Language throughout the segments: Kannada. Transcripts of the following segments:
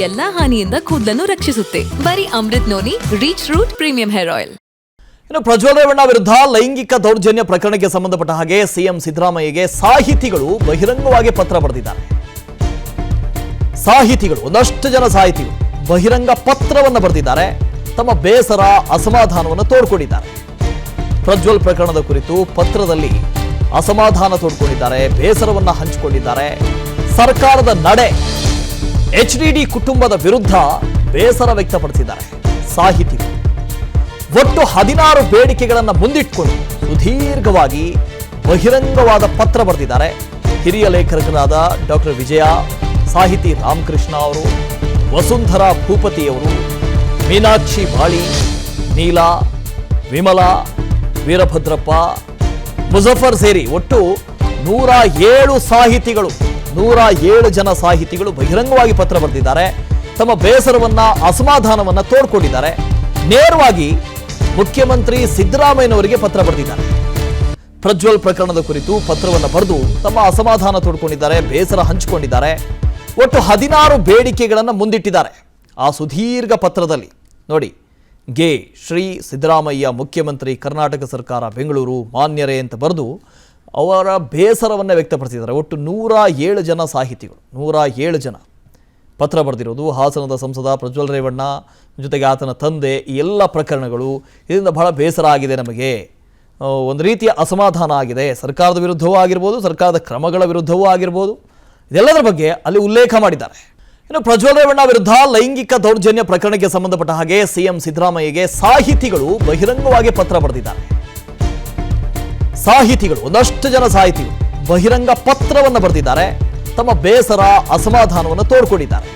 ಎಲ್ಲಾ ಹಾನಿಯಿಂದ ಕೂದಲನ್ನು ರಕ್ಷಿಸುತ್ತೆ. ಬರೀ Amrit noni reach root premium hair oil. ಇನ್ನು ಪ್ರಜ್ವಲ್ ರೇವಣ್ಣ ವಿರುದ್ಧ ಲೈಂಗಿಕ ದೌರ್ಜನ್ಯ ಪ್ರಕರಣಕ್ಕೆ ಸಂಬಂಧಪಟ್ಟ ಹಾಗೆ ಸಿಎಂ ಸಿದ್ದರಾಮಯ್ಯಗೆ ಸಾಹಿತಿಗಳು ಬಹಿರಂಗವಾಗಿ ಪತ್ರ ಬರೆದಿದ್ದಾರೆ. ಸಾಹಿತಿಗಳು, ಒಂದಷ್ಟು ಜನ ಸಾಹಿತಿಗಳು ಬಹಿರಂಗ ಪತ್ರವನ್ನು ಬರೆದಿದ್ದಾರೆ. ತಮ್ಮ ಬೇಸರ, ಅಸಮಾಧಾನವನ್ನು ತೋಡ್ಕೊಂಡಿದ್ದಾರೆ. ಪ್ರಜ್ವಲ್ ಪ್ರಕರಣದ ಕುರಿತು ಪತ್ರದಲ್ಲಿ ಅಸಮಾಧಾನ ತೋಡ್ಕೊಂಡಿದ್ದಾರೆ, ಬೇಸರವನ್ನ ಹಂಚಿಕೊಂಡಿದ್ದಾರೆ. ಸರ್ಕಾರದ ನಡೆ, HDD ಕುಟುಂಬದ ವಿರುದ್ಧ ಬೇಸರ ವ್ಯಕ್ತಪಡಿಸಿದ್ದಾರೆ ಸಾಹಿತಿಗಳು. ಒಟ್ಟು 16 ಬೇಡಿಕೆಗಳನ್ನು ಮುಂದಿಟ್ಟುಕೊಂಡು ಸುದೀರ್ಘವಾಗಿ ಬಹಿರಂಗವಾದ ಪತ್ರ ಬರೆದಿದ್ದಾರೆ. ಹಿರಿಯ ಲೇಖಕರಾದ ಡಾಕ್ಟರ್ ವಿಜಯ, ಸಾಹಿತಿ ರಾಮಕೃಷ್ಣ ಅವರು, ವಸುಂಧರಾ ಭೂಪತಿಯವರು, ಮೀನಾಕ್ಷಿ ಬಾಳಿ, ನೀಲಾ, ವಿಮಲಾ, ವೀರಭದ್ರಪ್ಪ, ಮುಜಫರ್ ಸೇರಿ ಒಟ್ಟು 107 ಸಾಹಿತಿಗಳು, 107 ಜನ ಸಾಹಿತಿಗಳು ಬಹಿರಂಗವಾಗಿ ಪತ್ರ ಬರೆದಿದ್ದಾರೆ. ತಮ್ಮ ಬೇಸರವನ್ನ, ಅಸಮಾಧಾನವನ್ನ ತೋಡ್ಕೊಂಡಿದ್ದಾರೆ. ನೇರವಾಗಿ ಮುಖ್ಯಮಂತ್ರಿ ಸಿದ್ದರಾಮಯ್ಯನವರಿಗೆ ಪತ್ರ ಬರೆದಿದ್ದಾರೆ. ಪ್ರಜ್ವಲ್ ಪ್ರಕರಣದ ಕುರಿತು ಪತ್ರವನ್ನು ಬರೆದು ತಮ್ಮ ಅಸಮಾಧಾನ ತೋಡ್ಕೊಂಡಿದ್ದಾರೆ, ಬೇಸರ ಹಂಚಿಕೊಂಡಿದ್ದಾರೆ. ಒಟ್ಟು 16 ಬೇಡಿಕೆಗಳನ್ನು ಮುಂದಿಟ್ಟಿದ್ದಾರೆ. ಆ ಸುದೀರ್ಘ ಪತ್ರದಲ್ಲಿ ನೋಡಿ, ಗೆ ಶ್ರೀ ಸಿದ್ದರಾಮಯ್ಯ ಮುಖ್ಯಮಂತ್ರಿ, ಕರ್ನಾಟಕ ಸರ್ಕಾರ, ಬೆಂಗಳೂರು ಮಾನ್ಯರೇ ಅಂತ ಬರೆದು ಅವರ ಬೇಸರವನ್ನು ವ್ಯಕ್ತಪಡಿಸಿದ್ದಾರೆ. ಒಟ್ಟು 107 ಜನ ಸಾಹಿತಿಗಳು, 107 ಜನ ಪತ್ರ ಬರೆದಿರೋದು. ಹಾಸನದ ಸಂಸದ ಪ್ರಜ್ವಲ್ ರೇವಣ್ಣ ಜೊತೆಗೆ ಆತನ ತಂದೆ, ಈ ಎಲ್ಲ ಪ್ರಕರಣಗಳು, ಇದರಿಂದ ಬಹಳ ಬೇಸರ ಆಗಿದೆ ನಮಗೆ, ಒಂದು ರೀತಿಯ ಅಸಮಾಧಾನ ಆಗಿದೆ, ಸರ್ಕಾರದ ವಿರುದ್ಧವೂ ಆಗಿರ್ಬೋದು, ಸರ್ಕಾರದ ಕ್ರಮಗಳ ವಿರುದ್ಧವೂ ಆಗಿರ್ಬೋದು, ಇದೆಲ್ಲದರ ಬಗ್ಗೆ ಅಲ್ಲಿ ಉಲ್ಲೇಖ ಮಾಡಿದ್ದಾರೆ. ಇನ್ನು ಪ್ರಜ್ವಲ್ ರೇವಣ್ಣ ವಿರುದ್ಧ ಲೈಂಗಿಕ ದೌರ್ಜನ್ಯ ಪ್ರಕರಣಕ್ಕೆ ಸಂಬಂಧಪಟ್ಟ ಹಾಗೆ ಸಿಎಂ ಸಿದ್ದರಾಮಯ್ಯಗೆ ಸಾಹಿತಿಗಳು ಬಹಿರಂಗವಾಗಿ ಪತ್ರ ಬರೆದಿದ್ದಾರೆ. ಸಾಹಿತಿಗಳು, ಒಂದಷ್ಟು ಜನ ಸಾಹಿತಿಗಳು ಬಹಿರಂಗ ಪತ್ರವನ್ನು ಬರೆದಿದ್ದಾರೆ. ತಮ್ಮ ಬೇಸರ, ಅಸಮಾಧಾನವನ್ನು ತೋಡ್ಕೊಂಡಿದ್ದಾರೆ.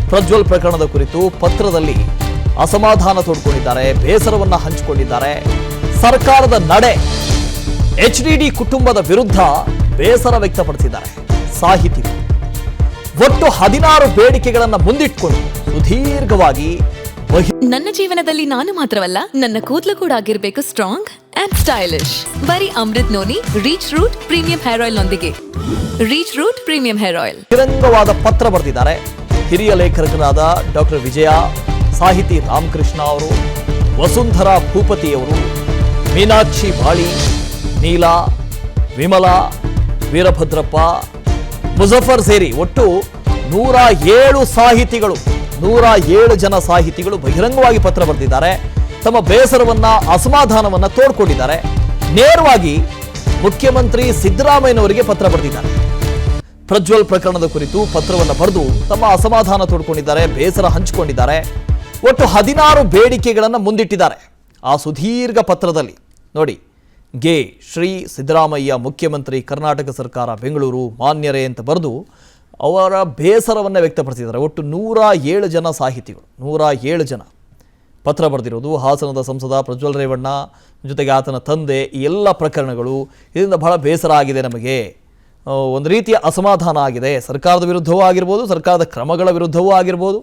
ಪ್ರಜ್ವಲ್ ಪ್ರಕರಣದ ಕುರಿತು ಪತ್ರದಲ್ಲಿ ಅಸಮಾಧಾನ ತೋಡ್ಕೊಂಡಿದ್ದಾರೆ, ಬೇಸರವನ್ನ ಹಂಚಿಕೊಂಡಿದ್ದಾರೆ. ಸರ್ಕಾರದ ನಡೆ, HDD ಕುಟುಂಬದ ವಿರುದ್ಧ ಬೇಸರ ವ್ಯಕ್ತಪಡಿಸಿದ್ದಾರೆ ಸಾಹಿತಿಗಳು. ಒಟ್ಟು 16 ಬೇಡಿಕೆಗಳನ್ನು ಮುಂದಿಟ್ಟುಕೊಂಡು ಸುದೀರ್ಘವಾಗಿ ನನ್ನ ಜೀವನದಲ್ಲಿ ನಾನು ಮಾತ್ರವಲ್ಲ, ನನ್ನ ಕೂದಲು ಕೂಡ ಆಗಿರ್ಬೇಕು ಸ್ಟ್ರಾಂಗ್ ಅಂಡ್ ಸ್ಟೈಲಿಶ್. ಬರೀ Amrit noni reach root premium hair oil ನೊಂದಿಗೆ. Reach root premium hair oil. ಬಹಿರಂಗವಾದ ಪತ್ರ ಬರೆದಿದ್ದಾರೆ. ಹಿರಿಯ ಲೇಖಕರಾದ ಡಾಕ್ಟರ್ ವಿಜಯ, ಸಾಹಿತಿ ರಾಮಕೃಷ್ಣ ಅವರು, ವಸುಂಧರಾ ಭೂಪತಿಯವರು, ಮೀನಾಕ್ಷಿ ಬಾಳಿ, ನೀಲಾ, ವಿಮಲಾ, ವೀರಭದ್ರಪ್ಪ, ಮುಜಫರ್ ಸೇರಿ ಒಟ್ಟು 107 ಸಾಹಿತಿಗಳು, 107 ಜನ ಸಾಹಿತಿಗಳು ಬಹಿರಂಗವಾಗಿ ಪತ್ರ ಬರೆದಿದ್ದಾರೆ. ತಮ್ಮ ಬೇಸರವನ್ನ, ಅಸಮಾಧಾನವನ್ನ ತೋಡ್ಕೊಂಡಿದ್ದಾರೆ. ನೇರವಾಗಿ ಮುಖ್ಯಮಂತ್ರಿ ಸಿದ್ದರಾಮಯ್ಯನವರಿಗೆ ಪತ್ರ ಬರೆದಿದ್ದಾರೆ. ಪ್ರಜ್ವಲ್ ಪ್ರಕರಣದ ಕುರಿತು ಪತ್ರವನ್ನು ಬರೆದು ತಮ್ಮ ಅಸಮಾಧಾನ ತೋಡ್ಕೊಂಡಿದ್ದಾರೆ, ಬೇಸರ ಹಂಚಿಕೊಂಡಿದ್ದಾರೆ. ಒಟ್ಟು 16 ಬೇಡಿಕೆಗಳನ್ನು ಮುಂದಿಟ್ಟಿದ್ದಾರೆ. ಆ ಸುದೀರ್ಘ ಪತ್ರದಲ್ಲಿ ನೋಡಿ, ಗೆ ಶ್ರೀ ಸಿದ್ದರಾಮಯ್ಯ ಮುಖ್ಯಮಂತ್ರಿ, ಕರ್ನಾಟಕ ಸರ್ಕಾರ, ಬೆಂಗಳೂರು ಮಾನ್ಯರೇ ಅಂತ ಬರೆದು ಅವರ ಬೇಸರವನ್ನು ವ್ಯಕ್ತಪಡಿಸಿದ್ದಾರೆ. ಒಟ್ಟು 107 ಜನ ಸಾಹಿತಿಗಳು, 107 ಜನ ಪತ್ರ ಬರೆದಿರೋದು. ಹಾಸನದ ಸಂಸದ ಪ್ರಜ್ವಲ್ ರೇವಣ್ಣ ಜೊತೆಗೆ ಆತನ ತಂದೆ, ಈ ಎಲ್ಲ ಪ್ರಕರಣಗಳು, ಇದರಿಂದ ಬಹಳ ಬೇಸರ ಆಗಿದೆ ನಮಗೆ, ಒಂದು ರೀತಿಯ ಅಸಮಾಧಾನ ಆಗಿದೆ, ಸರ್ಕಾರದ ವಿರುದ್ಧವೂ ಆಗಿರ್ಬೋದು, ಸರ್ಕಾರದ ಕ್ರಮಗಳ ವಿರುದ್ಧವೂ ಆಗಿರ್ಬೋದು,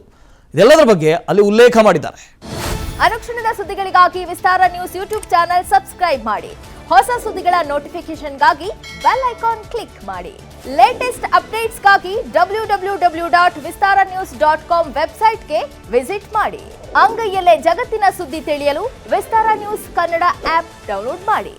ಇದೆಲ್ಲದರ ಬಗ್ಗೆ ಅಲ್ಲಿ ಉಲ್ಲೇಖ ಮಾಡಿದ್ದಾರೆ. ಅನುಕ್ಷಣದ ಸುದ್ದಿಗಳಿಗಾಗಿ ವಿಸ್ತಾರ ನ್ಯೂಸ್ ಯೂಟ್ಯೂಬ್ ಚಾನೆಲ್ ಸಬ್ಸ್ಕ್ರೈಬ್ ಮಾಡಿ. ಹೊಸ ಸುದ್ದಿಗಳ ನೋಟಿಫಿಕೇಶನ್ಗಾಗಿ ಬೆಲ್ ಐಕಾನ್ ಕ್ಲಿಕ್ ಮಾಡಿ. ಲೇಟೆಸ್ಟ್ ಅಪ್ಡೇಟ್ಸ್ಗಾಗಿ www.vistaranews.com ವೆಬ್ಸೈಟ್ಗೆ ವಿಸಿಟ್ ಮಾಡಿ. ಅಂಗೈಯಲ್ಲೇ ಜಗತ್ತಿನ ಸುದ್ದಿ ತಿಳಿಯಲು ವಿಸ್ತಾರ ನ್ಯೂಸ್ ಕನ್ನಡ ಆಪ್ ಡೌನ್ಲೋಡ್ ಮಾಡಿ.